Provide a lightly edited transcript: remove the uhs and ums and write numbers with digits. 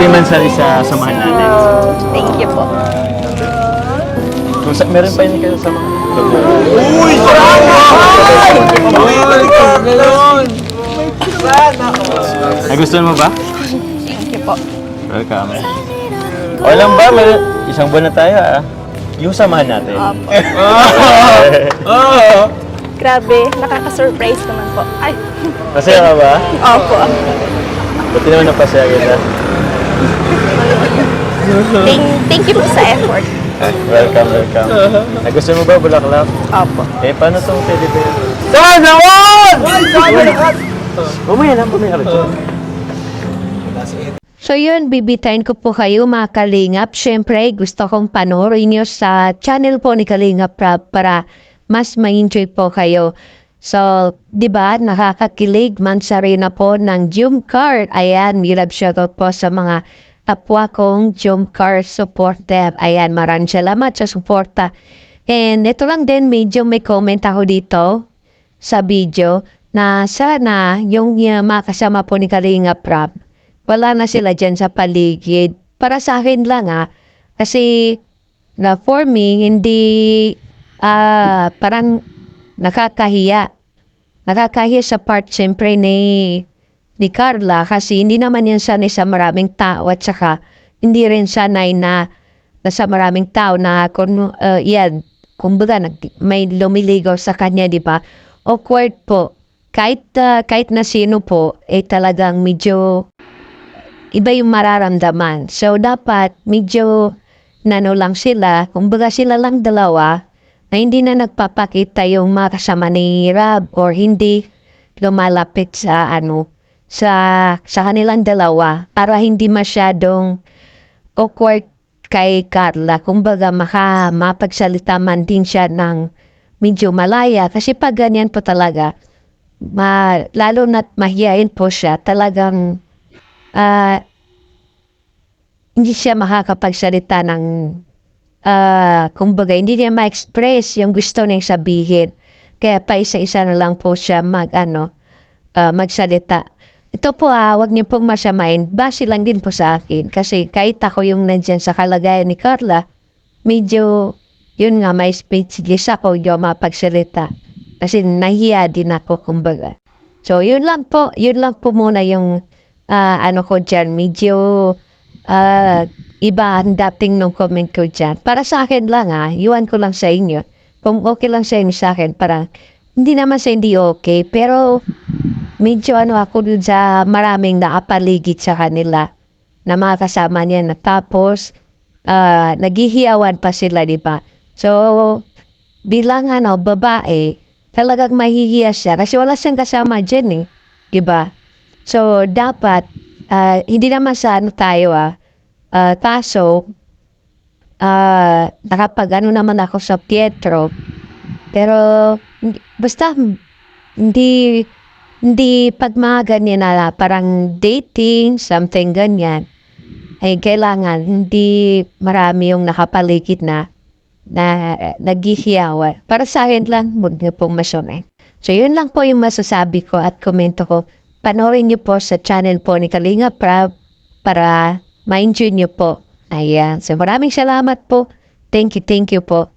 Mansari sa samahan natin. Thank you po. Kung meron pa yun kayo sa mga... Nagustuhan mo ba? Thank you po. Welcome. O lang ba? Isang buwan na tayo yung samahan natin. Grabe, nakaka-surprise naman po. Ay, Masaya ka ba? opo. Buti naman napasaya kita. Thank you po sa effort. Welcome. Nagustuhan mo ba bulaklak? Opo. Paano itong teddy bear? Sana all! Mamaya lang po may arjo. So yun, bibitayin ko po kayo mga Kalingap. Siyempre, gusto kong panoorin nyo sa channel po ni Kalingap Prab para mas ma-enjoy po kayo. So, di ba, nakakakilig Mansarina po ng Jumcar. Ayan, love shoutout po sa mga kapwa kong Jumcar supporter. Ayan, maraming salamat sa suporta. And ito lang din, medyo may comment ako dito sa video na sana yung mga kasama po ni Kalingap Prab, wala na sila dyan sa paligid. Para sa akin lang kasi na for me, hindi parang nakakahiya. Nakakahiya sa part siyempre ni Carla kasi hindi naman yan sanay sa maraming tao at saka hindi rin sanay na sa maraming tao na kumbaga may lumiligaw sa kanya, di ba? Awkward po. Kahit na sino po, talagang medyo iba yung mararamdaman. So, dapat medyo lang sila, kumbaga sila lang dalawa, na hindi na nagpapakita yung mga kasama ni Rab or hindi lumalapit sa kanilang dalawa para hindi masyadong awkward kay Carla. Kumbaga, mapagsalita man din siya ng medyo malaya. Kasi pag ganyan po talaga, lalo na't mahiyain po siya, talagang hindi siya makakapagsalita ng kumbaga, hindi niya ma-express yung gusto niyang sabihin. Kaya pa isa-isa na lang po siya magsalita. Ito po wag niyo pong masamain. Base lang din po sa akin. Kasi kahit ako yung nandyan sa kalagayan ni Carla, medyo, yun nga, may speechless ako yung mapagsalita. Kasi nahiya din ako, kumbaga. So, yun lang po muna yung ko dyan. Medyo iba ang dating ng comment ko dyan. Para sa akin lang iwan ko lang sa inyo. Kung okay lang sa inyo sa akin, parang hindi naman sa hindi okay. Pero medyo ako dun sa maraming nakapaligid sa kanila na mga kasama niya na tapos naghihiyawan pa sila, di ba? So, bilang babae, talagang mahihiya siya kasi wala siyang kasama dyan di ba? So, dapat, hindi naman sa tayo kaso, nakapag naman ako sa Pietro, pero, basta, hindi pag mga ganyan na parang dating, something ganyan, ay kailangan, hindi marami yung nakapaligid na naghihiyawan. Para sa akin lang, huwag niyo pong masunay. So, yun lang po yung masasabi ko at komento ko. Panoorin niyo po sa channel po ni Kalingap Prab para ma-enjoy niyo po. Ayan. So, maraming salamat po. Thank you po.